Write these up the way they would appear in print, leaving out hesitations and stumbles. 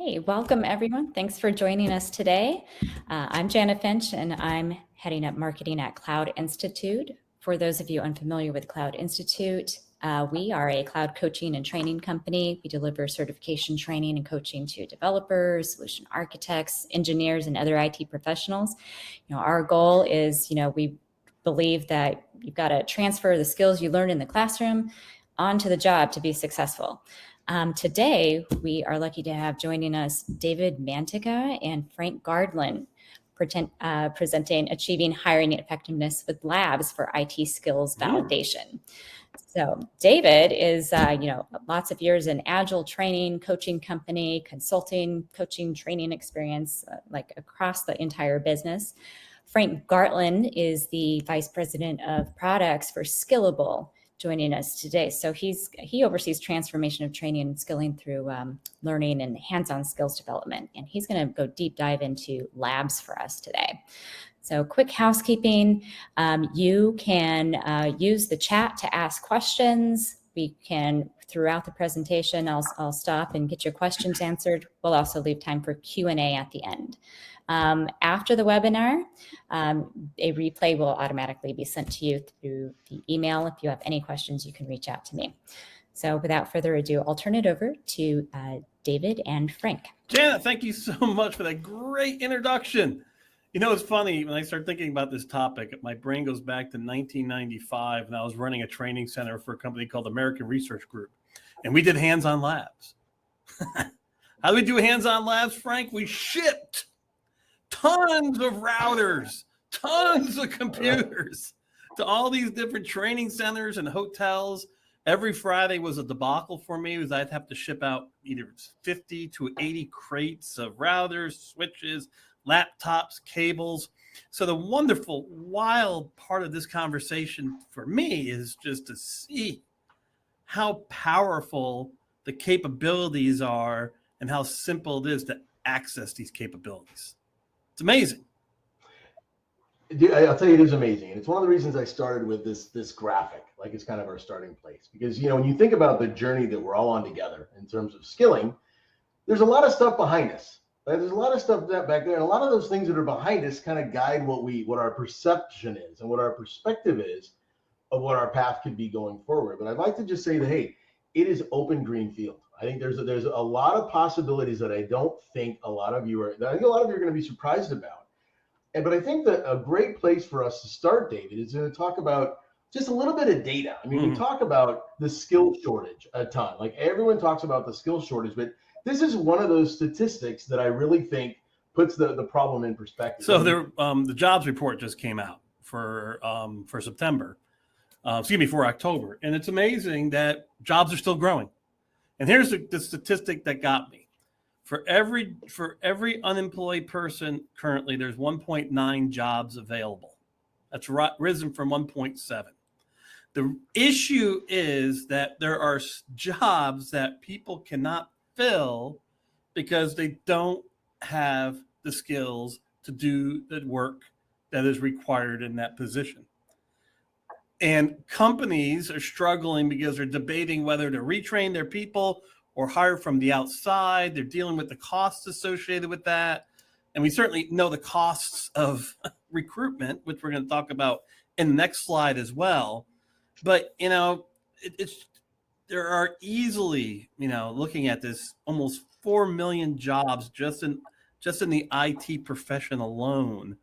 Hey, welcome everyone. Thanks for joining us today. I'm Jana Finch and I'm heading up marketing at Cloud Institute. For those of you unfamiliar with Cloud Institute, we are a cloud coaching and training company. We deliver certification training and coaching to developers, solution architects, engineers, and other IT professionals. Our goal is, we believe that you've got to transfer the skills you learn in the classroom onto the job to be successful. Today, we are lucky to have joining us David Mantica and Frank Gartland, presenting Achieving Hiring Effectiveness with Labs for IT Skills Validation. So David is, lots of years in agile training, coaching company, consulting, coaching, training experience, like across the entire business. Frank Gartland is the Vice President of Products for Skillable, joining us today. So he oversees transformation of training and skilling through learning and hands-on skills development. And he's going to go deep dive into labs for us today. So quick housekeeping, you can use the chat to ask questions. We can, throughout the presentation, I'll stop and get your questions answered. We'll also leave time for Q&A at the end. After the webinar, a replay will automatically be sent to you through the email. If you have any questions, you can reach out to me. So without further ado, I'll turn it over to David and Frank. Janet, thank you so much for that great introduction. It's funny, when I start thinking about this topic, my brain goes back to 1995, and I was running a training center for a company called American Research Group, and we did hands-on labs. How do we do hands-on labs, Frank? We shipped tons of routers, tons of computers to all these different training centers and hotels. Every Friday was a debacle for me because I'd have to ship out either 50 to 80 crates of routers, switches, laptops, cables. So the wonderful, wild part of this conversation for me is just to see how powerful the capabilities are and how simple it is to access these capabilities. It's amazing. I'll tell you, it is amazing. And it's one of the reasons I started with this graphic, like it's kind of our starting place. Because, when you think about the journey that we're all on together in terms of skilling, there's a lot of stuff behind us. Right? There's a lot of stuff back there. And a lot of those things that are behind us kind of guide what our perception is and what our perspective is of what our path could be going forward. But I'd like to just say that, hey, it is open green field. I think there's a lot of possibilities that I don't think a lot of you are going to be surprised about. But I think that a great place for us to start, David, is to talk about just a little bit of data. I mean, we talk about the skill shortage a ton. Like everyone talks about the skill shortage, but this is one of those statistics that I really think puts the problem in perspective. So the jobs report just came out for September, for October. And it's amazing that jobs are still growing. And here's the statistic that got me. For every unemployed person currently, there's 1.9 jobs available. That's risen from 1.7. The issue is that there are jobs that people cannot fill because they don't have the skills to do the work that is required in that position. And companies are struggling because they're debating whether to retrain their people or hire from the outside. They're dealing with the costs associated with that. And we certainly know the costs of recruitment, which we're going to talk about in the next slide as well. But, there are easily, looking at this, almost 4 million jobs just in the IT profession alone.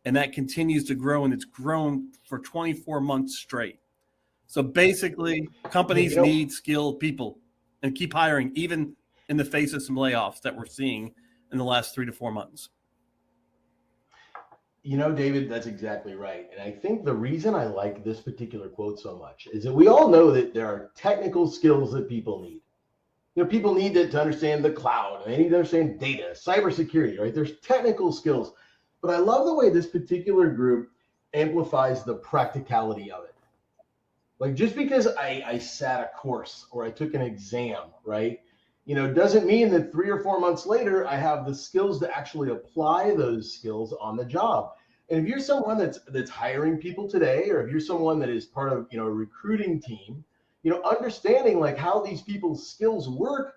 And that continues to grow, and it's grown for 24 months straight. So basically, companies need skilled people and keep hiring, even in the face of some layoffs that we're seeing in the last 3 to 4 months. David, that's exactly right. And I think the reason I like this particular quote so much is that we all know that there are technical skills that people need. People need to understand the cloud, and they need to understand data, cybersecurity, right? There's technical skills. But I love the way this particular group amplifies the practicality of it. Like just because I sat a course or I took an exam, right? Doesn't mean that 3 or 4 months later, I have the skills to actually apply those skills on the job. And if you're someone that's hiring people today, or if you're someone that is part of, a recruiting team, understanding like how these people's skills work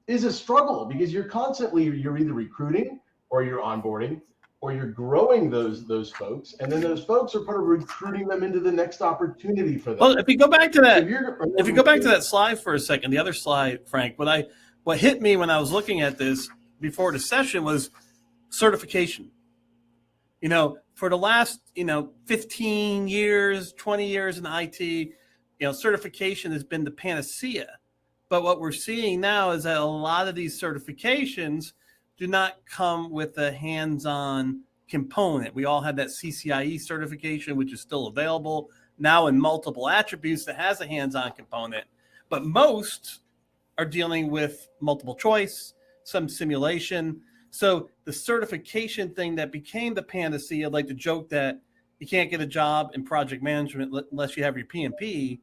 is a struggle because you're either recruiting or you're onboarding or you're growing those folks, and then those folks are part of recruiting them into the next opportunity for them. Well, if you go back to that, So if you go back to that slide for a second, the other slide, Frank, what hit me when I was looking at this before the session was certification. For the last 15 years, 20 years in IT, certification has been the panacea. But what we're seeing now is that a lot of these certifications do not come with a hands-on component. We all have that CCIE certification, which is still available now in multiple attributes that has a hands-on component. But most are dealing with multiple choice, some simulation. So the certification thing that became the panacea, I'd like to joke that you can't get a job in project management unless you have your PMP,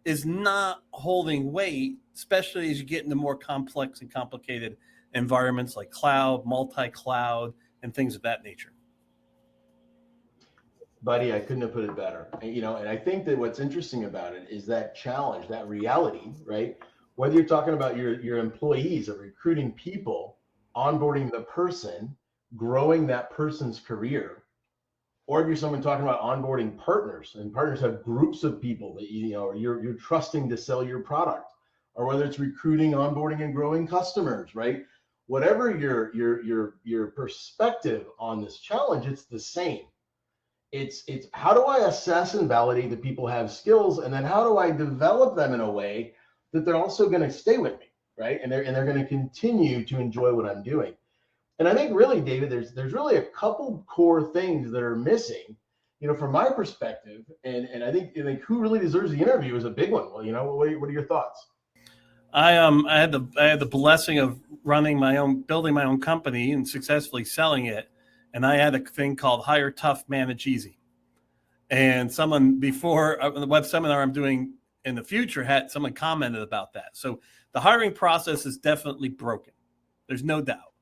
is not holding weight, especially as you get into more complex and complicated environments like cloud, multi-cloud, and things of that nature. Buddy, I couldn't have put it better. And I think that what's interesting about it is that challenge, that reality, right? Whether you're talking about your employees or recruiting people, onboarding the person, growing that person's career, or if you're someone talking about onboarding partners, and partners have groups of people that you're trusting to sell your product, or whether it's recruiting, onboarding, and growing customers, right? Whatever your perspective on this challenge, it's the same. It's how do I assess and validate that people have skills, and then how do I develop them in a way that they're also going to stay with me, right? And they're going to continue to enjoy what I'm doing. And I think really, David, there's really a couple core things that are missing, from my perspective. And I think who really deserves the interview is a big one. Well, what are your thoughts? I had the blessing of building my own company and successfully selling it. And I had a thing called Hire Tough, Manage Easy. And someone before the web seminar I'm doing in the future someone commented about that. So the hiring process is definitely broken. There's no doubt.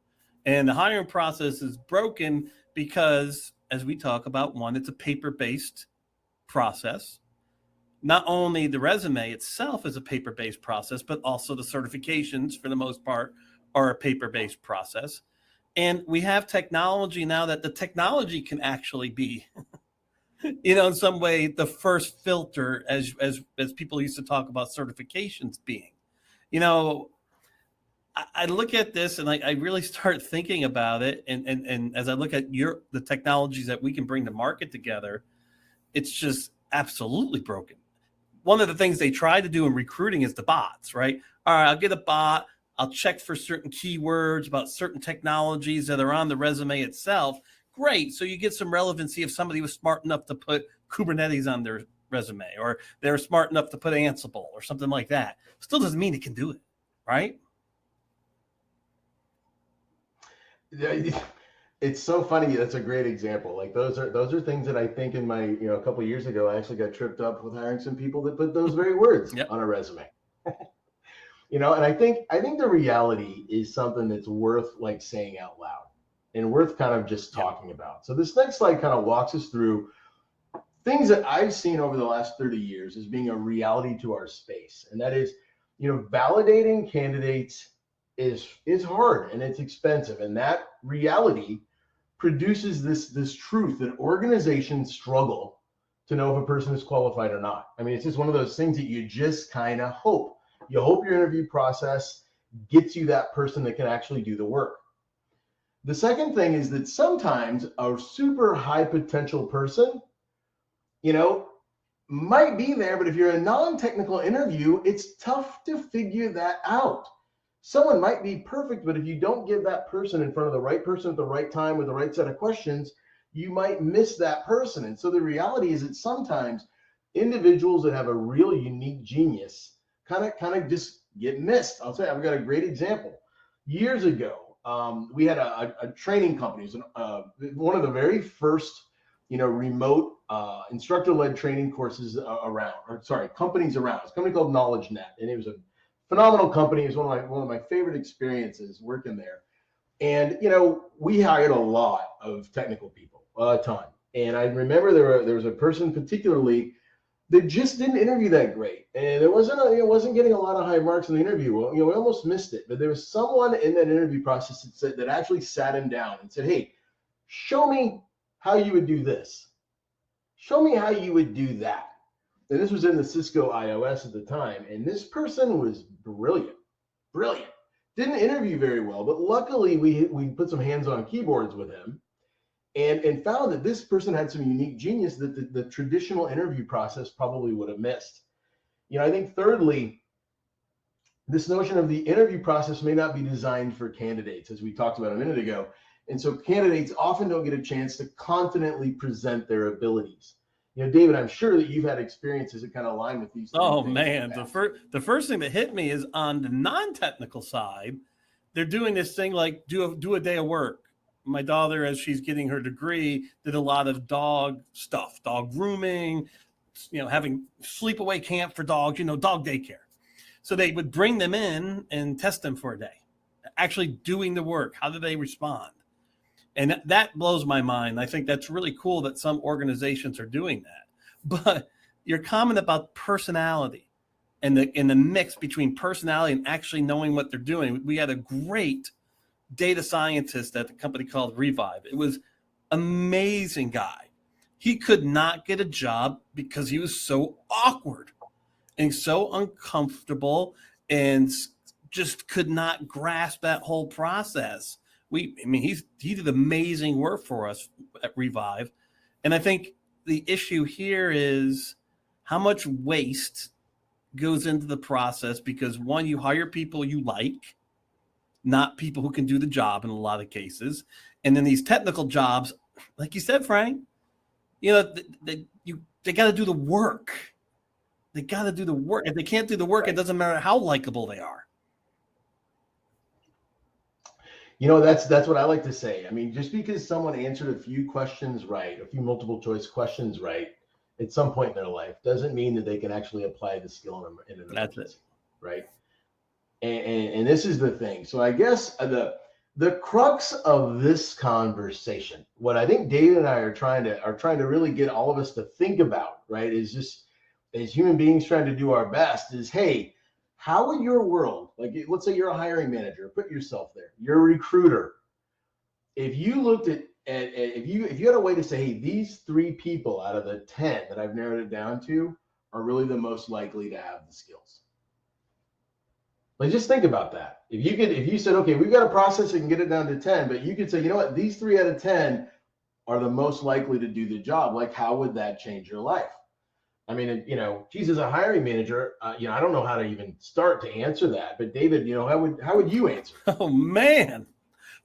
And the hiring process is broken because, as we talk about, one, it's a paper-based process. Not only the resume itself is a paper-based process, but also the certifications, for the most part, are a paper-based process. And we have technology now that the technology can actually be, in some way, the first filter, as people used to talk about certifications being. I look at this and I really start thinking about it. And as I look at the technologies that we can bring to market together, it's just absolutely broken. One of the things they try to do in recruiting is the bots, right? All right, I'll get a bot. I'll check for certain keywords about certain technologies that are on the resume itself. Great. So you get some relevancy if somebody was smart enough to put Kubernetes on their resume, or they're smart enough to put Ansible or something like that. Still doesn't mean it can do it, right? It's so funny. That's a great example. Like those are things that I think in my, a couple of years ago, I actually got tripped up with hiring some people that put those very words on a resume. And I think the reality is something that's worth saying out loud and worth kind of just talking about. So this next slide kind of walks us through things that I've seen over the last 30 years as being a reality to our space. And that is, validating candidates is hard and it's expensive. And that reality produces this truth that organizations struggle to know if a person is qualified or not. I mean, it's just one of those things that you just kind of hope. You hope your interview process gets you that person that can actually do the work. The second thing is that sometimes a super high potential person, might be there, but if you're a non-technical interview, it's tough to figure that out. Someone might be perfect, but if you don't get that person in front of the right person at the right time with the right set of questions, you might miss that person. And so the reality is that sometimes individuals that have a real unique genius kind of just get missed. I'll say I've got a great example. Years ago, we had a training company. It was one of the very first, remote instructor-led training courses companies around. It's a company called KnowledgeNet, and it was a phenomenal company. It was one of my favorite experiences working there. And we hired a lot of technical people, a ton. And I remember there was a person particularly that just didn't interview that great, and it wasn't getting a lot of high marks in the interview. Well, we almost missed it, but there was someone in that interview process that actually sat him down and said, "Hey, show me how you would do this. Show me how you would do that." And this was in the Cisco iOS at the time, and this person was brilliant. Didn't interview very well, but luckily we put some hands-on keyboards with him, and found that this person had some unique genius that the traditional interview process probably would have missed. I think thirdly, this notion of the interview process may not be designed for candidates, as we talked about a minute ago. And so candidates often don't get a chance to confidently present their abilities. David, I'm sure that you've had experiences that kind of align with these. Oh man, the first thing that hit me is on the non-technical side, they're doing this thing like do a day of work. My daughter, as she's getting her degree, did a lot of dog stuff, dog grooming, having sleepaway camp for dogs, dog daycare. So they would bring them in and test them for a day, actually doing the work. How do they respond? And that blows my mind. I think that's really cool that some organizations are doing that. But your comment about personality and the mix between personality and actually knowing what they're doing. We had a great data scientist at the company called Revive. It was amazing guy. He could not get a job because he was so awkward and so uncomfortable and just could not grasp that whole process. He did amazing work for us at Revive. And I think the issue here is how much waste goes into the process because, one, you hire people you like, not people who can do the job in a lot of cases. And then these technical jobs, like you said, Frank, they got to do the work. They got to do the work. If they can't do the work, It doesn't matter how likable they are. That's what I like to say. Just because someone answered a few questions right, a few multiple choice questions right, at some point in their life, doesn't mean that they can actually apply the skill in an emergency. That's it. Right. And this is the thing. So I guess the crux of this conversation, what I think David and I are trying to really get all of us to think about, right, is just as human beings trying to do our best is, hey, how would your world, like let's say you're a hiring manager, put yourself there, you're a recruiter. If you looked at if you had a way to say, hey, these 3 people out of the 10 that I've narrowed it down to are really the most likely to have the skills. Like, just think about that. If you said, okay, we've got a process that can get it down to 10, but you could say, you know what, these 3 out of 10 are the most likely to do the job. Like, how would that change your life? Geez, as a hiring manager, I don't know how to even start to answer that. But David, how would you answer? Oh man!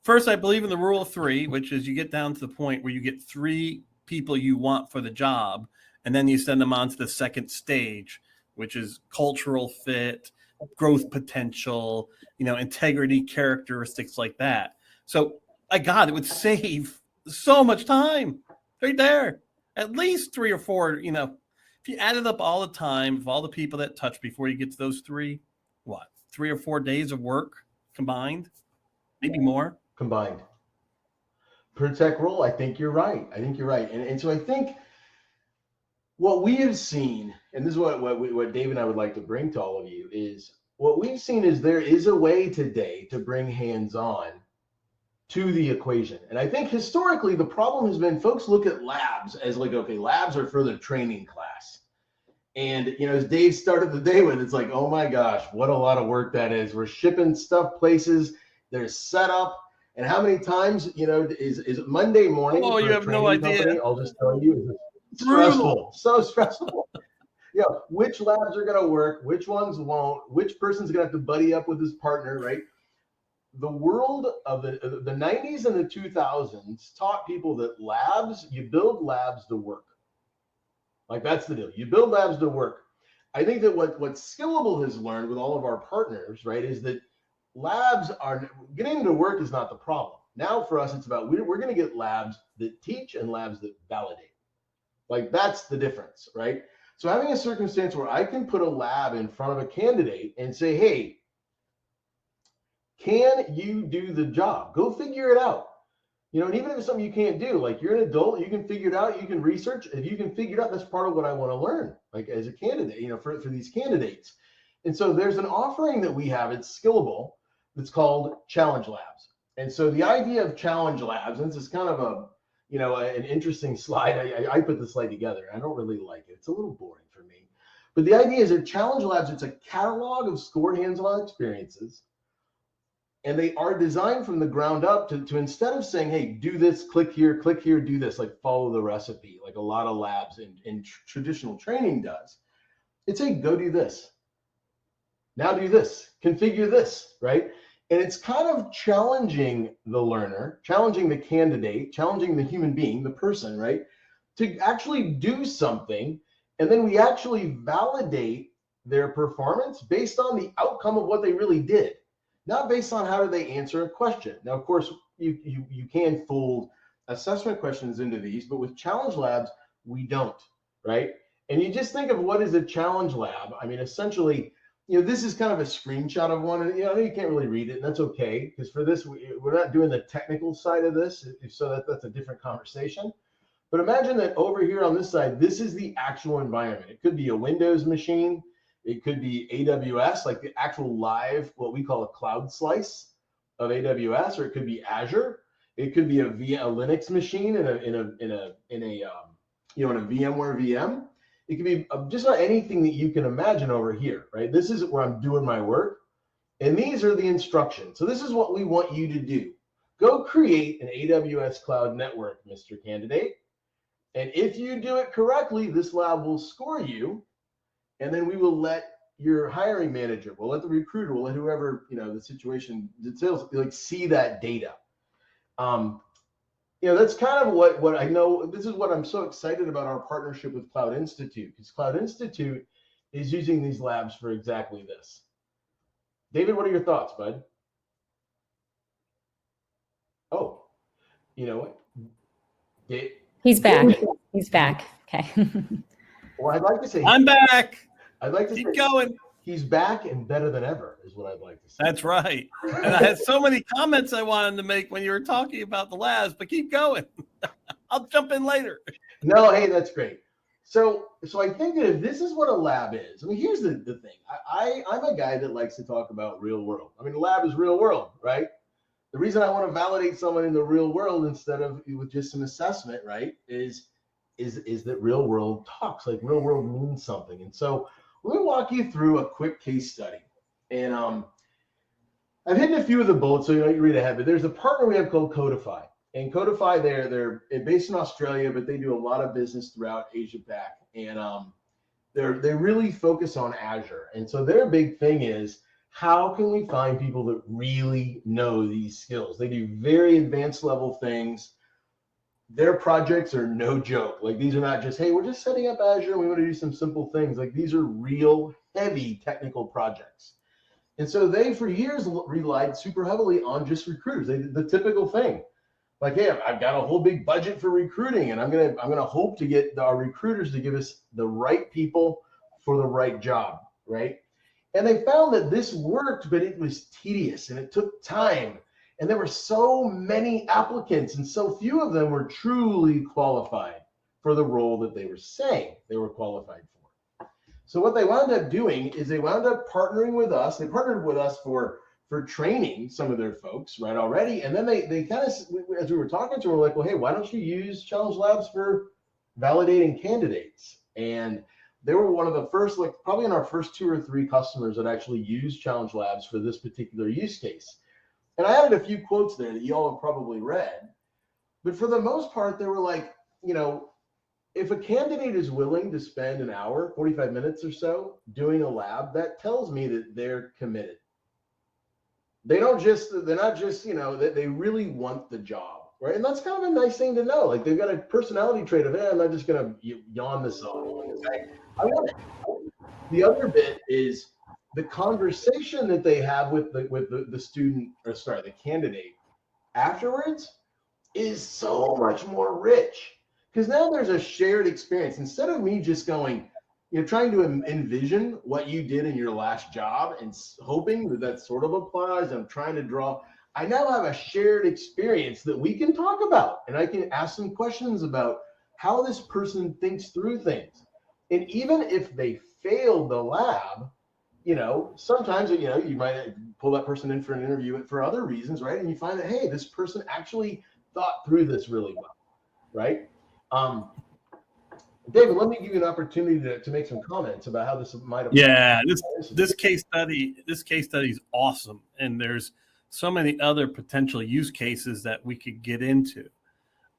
First, I believe in the rule of 3, which is you get down to the point where you get 3 people you want for the job, and then you send them on to the second stage, which is cultural fit, growth potential, integrity, characteristics like that. So, it would save so much time right there. At least 3 or 4, if you added up all the time of all the people that touch before you get to those 3, 3 or 4 days of work combined, maybe more combined per tech role. I think you're right. And so I think what we have seen, and this is what Dave and I would like to bring to all of you, is what we've seen is there is a way today to bring hands-on to the equation. And I think historically the problem has been folks look at labs as like, okay, labs are for the training class. And, as Dave started the day with, it's like, oh my gosh, what a lot of work that is. We're shipping stuff places, there's setup. And how many times, is Monday morning? Oh, you have no idea. Company, I'll just tell you, it's stressful, so stressful. Which labs are going to work, which ones won't, which person's going to have to buddy up with his partner, right? The world of the 90s and the 2000s taught people that you build labs to work. Like, that's the deal. You build labs to work. I think that what Skillable has learned with all of our partners, right, is that labs are getting to work is not the problem. Now for us, it's about we're going to get labs that teach and labs that validate. Like, that's the difference, right? So having a circumstance where I can put a lab in front of a candidate and say, hey, can you do the job? Go figure it out. You know, and even if it's something you can't do, like you're an adult, you can figure it out, you can research. If you can figure it out, that's part of what I want to learn, like as a candidate, you know, for these candidates. And so there's an offering that we have, it's Skillable, that's called Challenge Labs. And so the idea of Challenge Labs, and this is kind of a, you know, an interesting slide. I put the slide together. I don't really like it. It's a little boring for me. But the idea is that Challenge Labs, it's a catalog of scored hands-on experiences. And they are designed from the ground up to instead of saying, hey, do this, click here, do this, like follow the recipe, like a lot of labs in traditional training does. It's a go do this. Now do this, configure this, right? And it's kind of challenging the learner, challenging the candidate, challenging the human being, the person, right? To actually do something. And then we actually validate their performance based on the outcome of what they really did. Not based on how did they answer a question. Now, of course, you can fold assessment questions into these, but with Challenge Labs, we don't, right? And you just think of what is a challenge lab. I mean, essentially, you know, this is kind of a screenshot of one, and you know, you can't really read it, and that's okay, because for this, we're not doing the technical side of this, so that's a different conversation. But imagine that over here on this side, this is the actual environment. It could be a Windows machine. It could be AWS, like the actual live, what we call a cloud slice of AWS, or it could be Azure. It could be a Linux machine in a VMware VM. It could be just about anything that you can imagine over here, right? This is where I'm doing my work, and these are the instructions. So this is what we want you to do. Go create an AWS cloud network, Mr. Candidate. And if you do it correctly, this lab will score you. And then we will let your hiring manager, we'll let the recruiter, we'll let whoever, you know, the situation details, like see that data. You know, that's kind of what I know. This is what I'm so excited about our partnership with Cloud Institute, because Cloud Institute is using these labs for exactly this. David, what are your thoughts, bud? Oh, you know what? He's back. He's back. Okay. Well, I'd like to say I'm back. I'd like to Keep say going. He's back and better than ever is what I'd like to say. That's right. And I had so many comments I wanted to make when you were talking about the labs, but keep going. I'll jump in later. No, hey, that's great. So I think that if this is what a lab is, I mean, here's the thing. I'm a guy that likes to talk about real world. I mean, the lab is real world, right? The reason I want to validate someone in the real world instead of with just an assessment, right, is that real world talks, like real world means something. And so let me walk you through a quick case study. And I've hidden a few of the bullets so you don't read ahead, but there's a partner we have called Codify. And Codify, they're based in Australia, but they do a lot of business throughout Asia Pac. And they really focus on Azure. And so their big thing is, how can we find people that really know these skills? They do very advanced level things. Their projects are no joke. Like, these are not just, hey, we're just setting up Azure and we want to do some simple things. Like, these are real heavy technical projects. And so they, for years, relied super heavily on just recruiters. They did the typical thing. Like, hey, I've got a whole big budget for recruiting, and I'm gonna hope to get our recruiters to give us the right people for the right job, right? And they found that this worked, but it was tedious and it took time. And there were so many applicants, and so few of them were truly qualified for the role that they were saying they were qualified for. So what they wound up doing is they wound up partnering with us. They partnered with us for training some of their folks, right, already. And then they kind of, as we were talking to them, we're like, well, hey, why don't you use Challenge Labs for validating candidates? And they were one of the first, like probably in our first 2 or 3 customers that actually used Challenge Labs for this particular use case. And I added a few quotes there that you all have probably read. But for the most part, they were like, you know, if a candidate is willing to spend an hour, 45 minutes or so doing a lab, that tells me that they're committed. They're not just, you know, that they really want the job, right? And that's kind of a nice thing to know. Like, they've got a personality trait of, I'm not just going to yawn this off. Okay? The other bit is the conversation that they have with the student, or sorry, the candidate afterwards is so much more rich, because now there's a shared experience. Instead of me just going, you know, trying to envision what you did in your last job and hoping that sort of applies, I'm trying to draw, I now have a shared experience that we can talk about, and I can ask some questions about how this person thinks through things. And even if they failed the lab, sometimes, you might pull that person in for an interview for other reasons, right? And you find that, hey, this person actually thought through this really well, right? David, let me give you an opportunity to make some comments about how this might apply. Yeah, this case study is awesome, and there's so many other potential use cases that we could get into.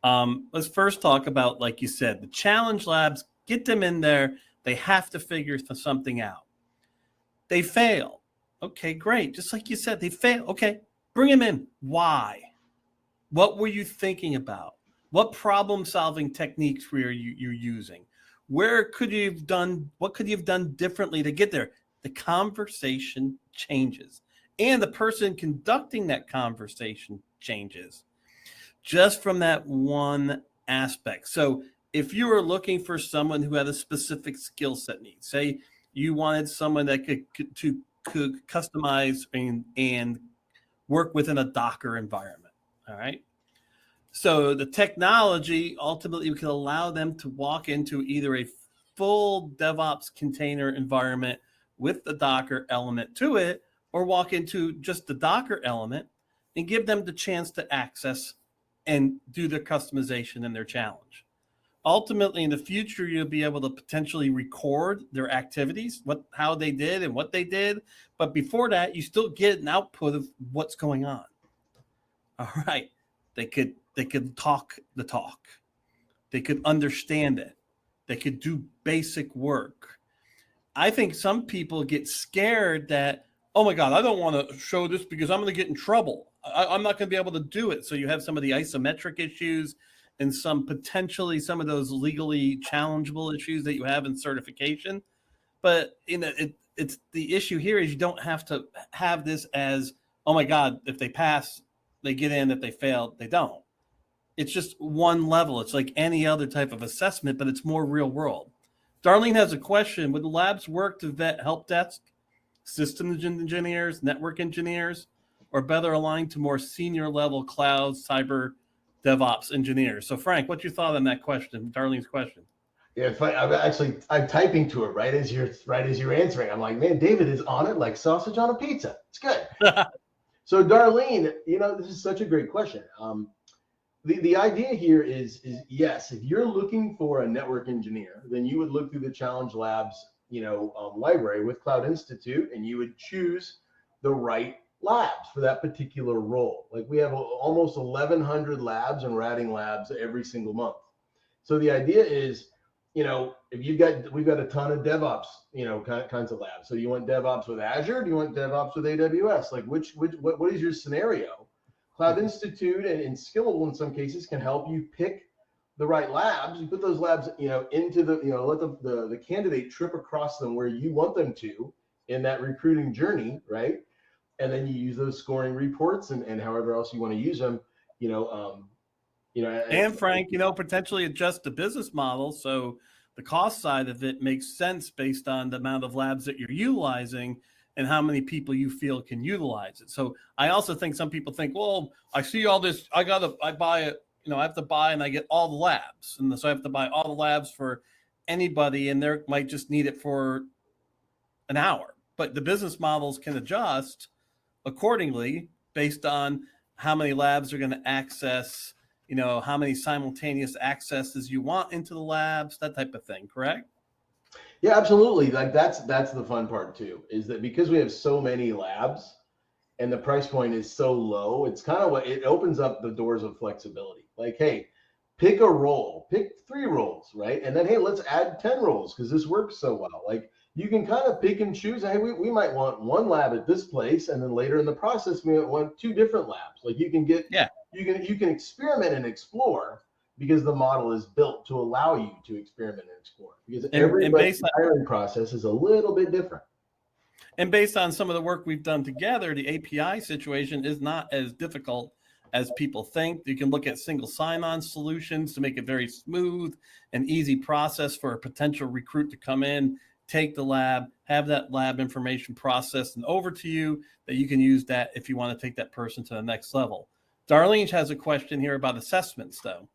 Let's first talk about, like you said, the challenge labs. Get them in there. They have to figure something out. They fail. Okay, great. Just like you said, they fail. Okay, bring them in. Why? What were you thinking about? What problem-solving techniques were you using? What could you have done differently to get there? The conversation changes, and the person conducting that conversation changes just from that one aspect. So if you were looking for someone who had a specific skill set need, say you wanted someone that could customize and work within a Docker environment, all right? So the technology ultimately could allow them to walk into either a full DevOps container environment with the Docker element to it, or walk into just the Docker element and give them the chance to access and do their customization and their challenge. Ultimately, in the future, you'll be able to potentially record their activities, how they did and what they did. But before that, you still get an output of what's going on. All right. They could talk the talk. They could understand it. They could do basic work. I think some people get scared that, oh my God, I don't want to show this because I'm going to get in trouble. I'm not going to be able to do it. So you have some of the isometric issues and potentially some of those legally challengeable issues that you have in certification. But it's the issue here is you don't have to have this as, oh my God, if they pass, they get in. If they fail, they don't. It's just one level. It's like any other type of assessment, but it's more real world. Darlene has a question. Would the labs work to vet help desk, systems engineers, network engineers, or better aligned to more senior level cloud, cyber, DevOps engineers? So Frank, what's your thought on that question, Darlene's question? Yeah, I'm typing to it right as you're answering. I'm like, man, David is on it like sausage on a pizza. It's good. So Darlene, this is such a great question. The idea here is yes, if you're looking for a network engineer, then you would look through the Challenge Labs, library with Cloud Institute, and you would choose the right labs for that particular role. Like we have almost 1,100 labs, and we're adding labs every single month. So the idea is, if we've got a ton of DevOps, kinds of labs. So you want DevOps with Azure? Do you want DevOps with AWS? Like what is your scenario? Cloud Institute and Skillable in some cases can help you pick the right labs. You put those labs, into let the candidate trip across them where you want them to in that recruiting journey, right? And then you use those scoring reports and however else you want to use them, and Frank, potentially adjust the business model. So the cost side of it makes sense based on the amount of labs that you're utilizing and how many people you feel can utilize it. So I also think some people think, well, I see all this, I buy it, I have to buy and I get all the labs. And so I have to buy all the labs for anybody, and they might just need it for an hour. But the business models can adjust accordingly based on how many labs are going to access, how many simultaneous accesses you want into the labs, that type of thing, correct? Yeah, absolutely. Like that's the fun part too, is that because we have so many labs and the price point is so low, it's kind of it opens up the doors of flexibility. Like, hey, pick a role, pick 3 roles, right? And then, hey, let's add 10 roles because this works so well. Like you can kind of pick and choose. Hey, we might want 1 lab at this place, and then later in the process, we might want 2 different labs. Like you can you can experiment and explore, because the model is built to allow you to experiment and explore, because everybody's hiring process is a little bit different. And based on some of the work we've done together, the API situation is not as difficult as people think. You can look at single sign-on solutions to make it very smooth and easy process for a potential recruit to come in, take the lab, have that lab information processed and over to you, that you can use that if you want to take that person to the next level. Darlene has a question here about assessments, though.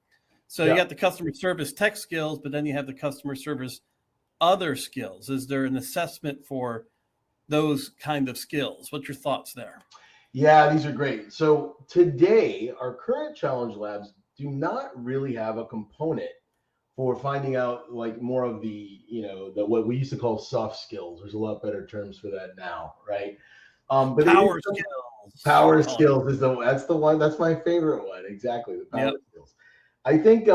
So you got the customer service tech skills, but then you have the customer service other skills. Is there an assessment for those kind of skills? What's your thoughts there? Yeah, these are great. So today, our current challenge labs do not really have a component for finding out like more of the, what we used to call soft skills. There's a lot better terms for that now, right? But power skills. Power skills is that's the one. That's my favorite one. Exactly, the power skills. I think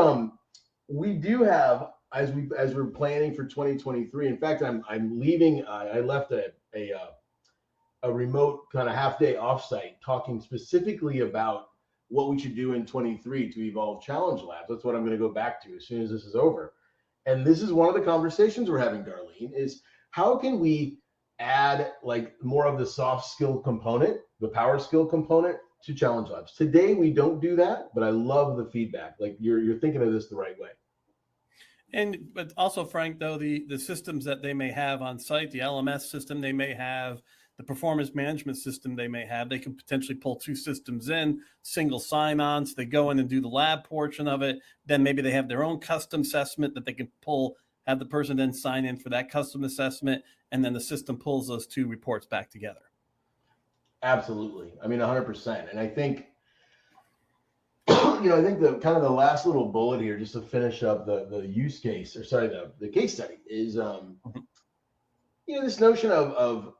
we do have, as we're planning for 2023. In fact, I'm leaving. I left a remote kind of half-day offsite talking specifically about what we should do in 23 to evolve challenge labs. That's what I'm going to go back to as soon as this is over. And this is one of the conversations we're having, Darlene, is how can we add like more of the soft skill component, the power skill component to challenge labs. Today, we don't do that, but I love the feedback. Like you're thinking of this the right way. But also, Frank, though, the systems that they may have on site, the LMS system they may have, the performance management system they may have, they can potentially pull two systems in, single sign-on, so they go in and do the lab portion of it. Then maybe they have their own custom assessment that they can pull, have the person then sign in for that custom assessment, and then the system pulls those two reports back together. Absolutely. I mean, 100%. And I think, I think the kind of the last little bullet here, just to finish up the use case, or sorry, the case study is, this notion of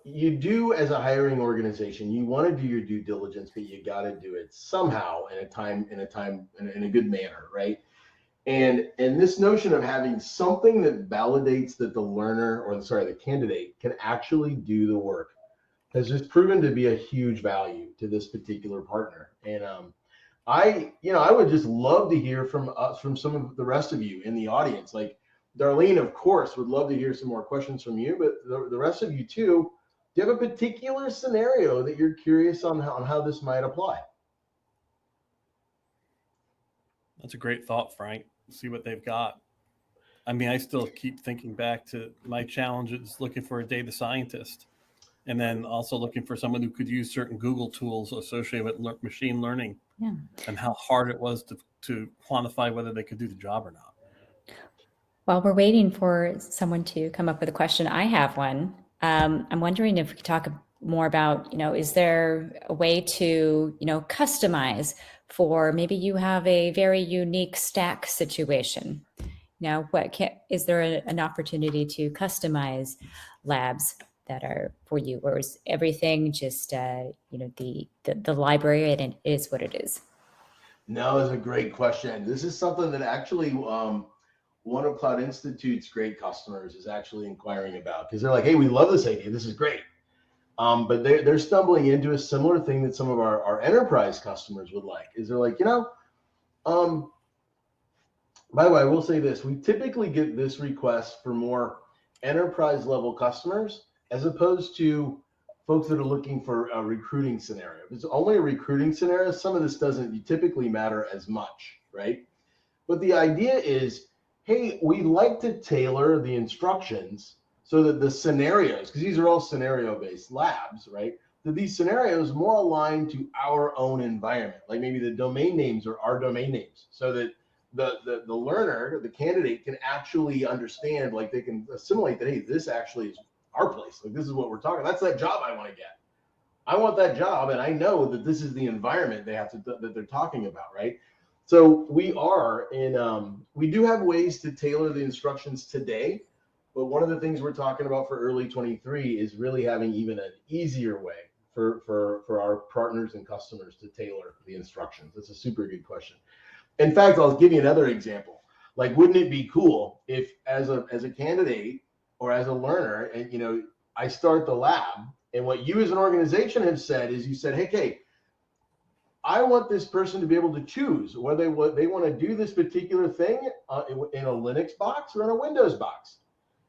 you do as a hiring organization, you want to do your due diligence, but you got to do it somehow in a good manner, right? And this notion of having something that validates that the candidate can actually do the work has just proven to be a huge value to this particular partner. And I would just love to hear from some of the rest of you in the audience. Like Darlene, of course, would love to hear some more questions from you, but the rest of you too, do you have a particular scenario that you're curious on how this might apply? That's a great thought, Frank. See what they've got. I mean, I still keep thinking back to my challenges looking for a data scientist, and then also looking for someone who could use certain Google tools associated with machine learning, and how hard it was to quantify whether they could do the job or not. While we're waiting for someone to come up with a question, I have one. I'm wondering if we could talk more about, is there a way to, customize for maybe you have a very unique stack situation? Now, is there an opportunity to customize labs that are for you, or is everything just, the library and it is what it is? No, it's a great question. This is something that actually one of Cloud Institute's great customers is actually inquiring about, because they're like, hey, we love this idea. This is great. But they're stumbling into a similar thing that some of our enterprise customers would like. Is they're like, by the way, I will say this. We typically get this request for more enterprise level customers as opposed to folks that are looking for a recruiting scenario. If it's only a recruiting scenario, some of this doesn't typically matter as much, right? But the idea is, hey, we like to tailor the instructions so that the scenarios, because these are all scenario-based labs, right? That these scenarios more aligned to our own environment. Like maybe the domain names are our domain names, so that the learner, the candidate, can actually understand, like they can assimilate that, hey, this actually is our place. Like this is what we're talking. That's that job I want to get. I want that job, and I know that this is the environment that they're talking about, right? So we do have ways to tailor the instructions today, but one of the things we're talking about for early 23 is really having even an easier way for our partners and customers to tailor the instructions. That's a super good question. In fact, I'll give you another example. Like, wouldn't it be cool if as a candidate or as a learner, and I start the lab, and what you as an organization have said is you said, hey, I want this person to be able to choose whether they want to do this particular thing in a Linux box or in a Windows box.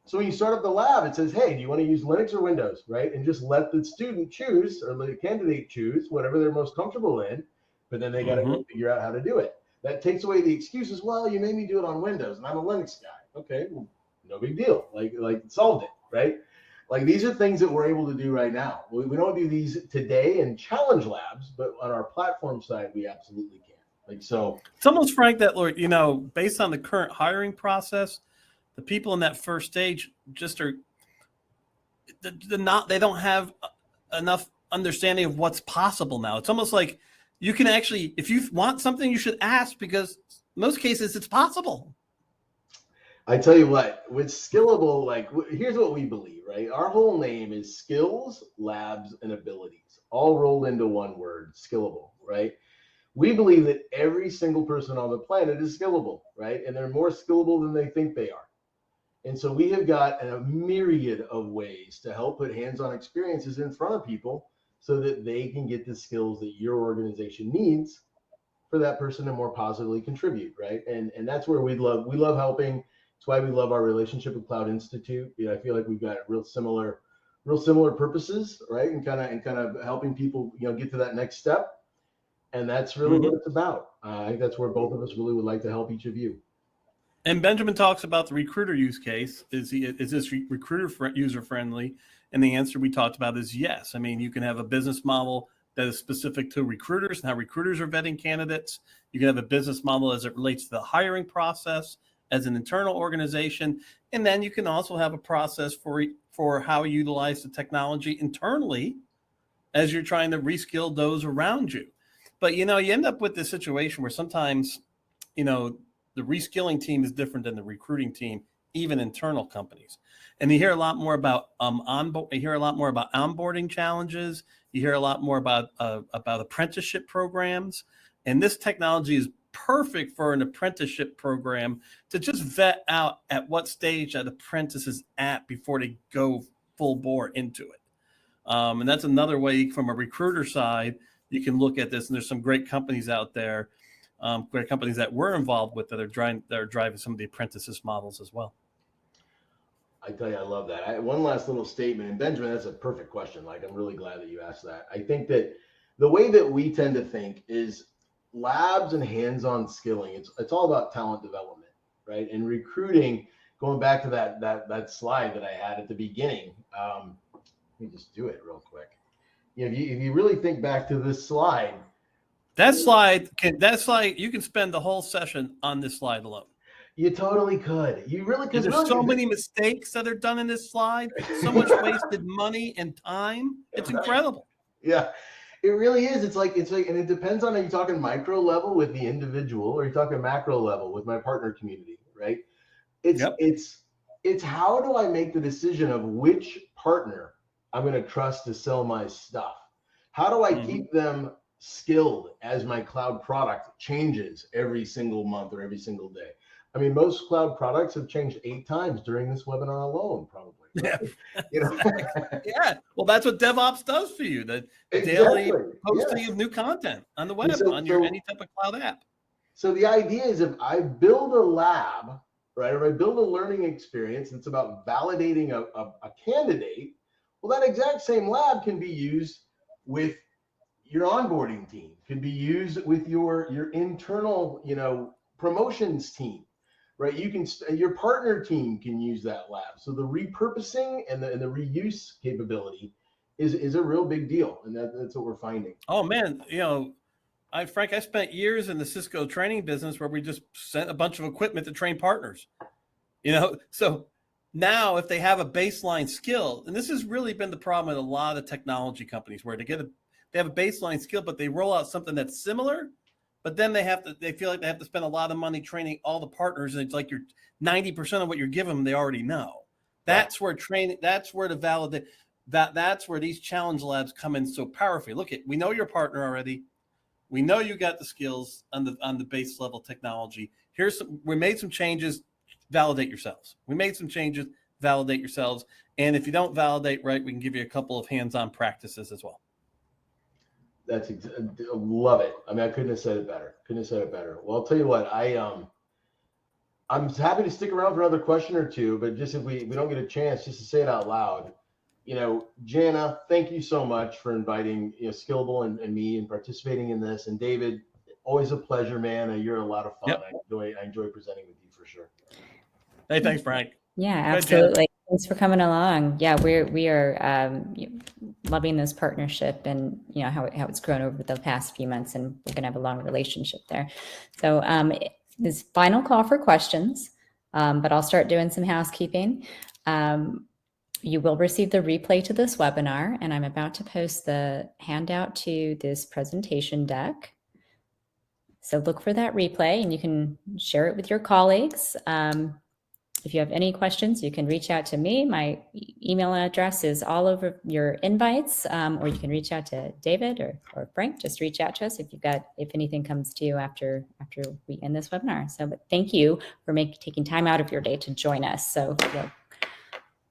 So when you start up the lab, it says, hey, do you want to use Linux or Windows, right? And just let the student choose, or the candidate choose whatever they're most comfortable in, but then they got to go figure out how to do it. That takes away the excuses. Well, you made me do it on Windows and I'm a Linux guy. Okay, well, no big deal. Like solved it, right? Like these are things that we're able to do right now. We don't do these today in challenge labs, but on our platform side, we absolutely can. Like so, it's almost, Frank, that, you know, based on the current hiring process, the people in that first stage just are they don't have enough understanding of what's possible now. It's almost like you can actually, if you want something, you should ask, because in most cases it's possible. I tell you what, with Skillable, like here's what we believe, right? Our whole name is skills, labs, and abilities, all rolled into one word, Skillable, right? We believe that every single person on the planet is skillable, right? And they're more skillable than they think they are. And so we have got a myriad of ways to help put hands-on experiences in front of people so that they can get the skills that your organization needs for that person to more positively contribute, right? And that's where we love helping. It's why we love our relationship with Cloud Institute. You know, I feel like we've got real similar purposes, right? And kind of helping people, you know, get to that next step. And that's really what it's about. I think that's where both of us really would like to help each of you. And Benjamin talks about the recruiter use case. Is this recruiter user friendly? And the answer we talked about is yes. I mean, you can have a business model that is specific to recruiters and how recruiters are vetting candidates. You can have a business model as it relates to the hiring process as an internal organization. And then you can also have a process for how you utilize the technology internally as you're trying to reskill those around you. But, you know, you end up with this situation where sometimes, you know, the reskilling team is different than the recruiting team, even internal companies. And you hear a lot more about onboarding challenges. You hear a lot more about apprenticeship programs. And this technology is perfect for an apprenticeship program to just vet out at what stage that apprentice is at before they go full bore into it. And that's another way from a recruiter side you can look at this. And there's some great companies out there, great companies that we're involved with that are driving some of the apprentices models as well. I tell you, I love that. One last little statement, and Benjamin, that's a perfect question. Like, I'm really glad that you asked that. I think that the way that we tend to think is labs and hands-on skilling. It's all about talent development, right? And recruiting. Going back to that slide that I had at the beginning. Let me just do it real quick. If you really think back to this slide. That slide, you can spend the whole session on this slide alone. You totally could. You really could. There's so many mistakes that are done in this slide, so much wasted money and time. It's incredible. Yeah, it really is. It's like, and it depends on, are you talking micro level with the individual, or are you talking macro level with my partner community, right? It's how do I make the decision of which partner I'm going to trust to sell my stuff? How do I keep them skilled as my cloud product changes every single month or every single day? I mean, most cloud products have changed 8 times during this webinar alone, probably. Right? Yeah. You know? Yeah. Well, that's what DevOps does for you. The daily posting of new content on the web, any type of cloud app. So the idea is, if I build a lab, right, or I build a learning experience, it's about validating a candidate. Well, that exact same lab can be used with your onboarding team, can be used with your internal, you know, promotions team, right? Your partner team can use that lab. So the repurposing and the reuse capability is a real big deal, and that's what we're finding. Oh man, you know, Frank, I spent years in the Cisco training business where we just sent a bunch of equipment to train partners. You know, so now if they have a baseline skill, and this has really been the problem with a lot of technology companies, where they have a baseline skill, but they roll out something that's similar. But then they feel like they have to spend a lot of money training all the partners, and it's like 90% of what you're giving them, they already know. That's where training, that's where to validate that's where these challenge labs come in so powerfully. Look, we know your partner already. We know you got the skills on the base level technology. We made some changes, validate yourselves. We made some changes, validate yourselves. And if you don't validate right, we can give you a couple of hands-on practices as well. Love it. I mean, I couldn't have said it better. Well, I'll tell you what, I'm happy to stick around for another question or two, but just if we don't get a chance, just to say it out loud, you know, Jana, thank you so much for inviting, you know, Skillable and me and participating in this. And David, always a pleasure, man. You're a lot of fun. Yep. I enjoy presenting with you for sure. Hey, thanks, Frank. Yeah, absolutely. Thanks for coming along. Yeah, we are loving this partnership, and how it's grown over the past few months, and we're gonna have a long relationship there. So this final call for questions, but I'll start doing some housekeeping. You will receive the replay to this webinar, and I'm about to post the handout to this presentation deck. So look for that replay, and you can share it with your colleagues. If you have any questions, you can reach out to me. My email address is all over your invites, or you can reach out to David or Frank. Just reach out to us if anything comes to you after we end this webinar. So, but thank you for taking time out of your day to join us. So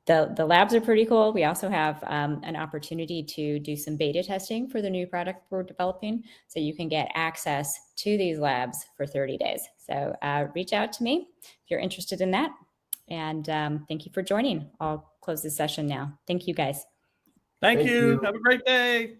the labs are pretty cool. We also have an opportunity to do some beta testing for the new product we're developing, so you can get access to these labs for 30 days. So reach out to me if you're interested in that. And thank you for joining. I'll close this session now. Thank you, guys. Thank you. Have a great day.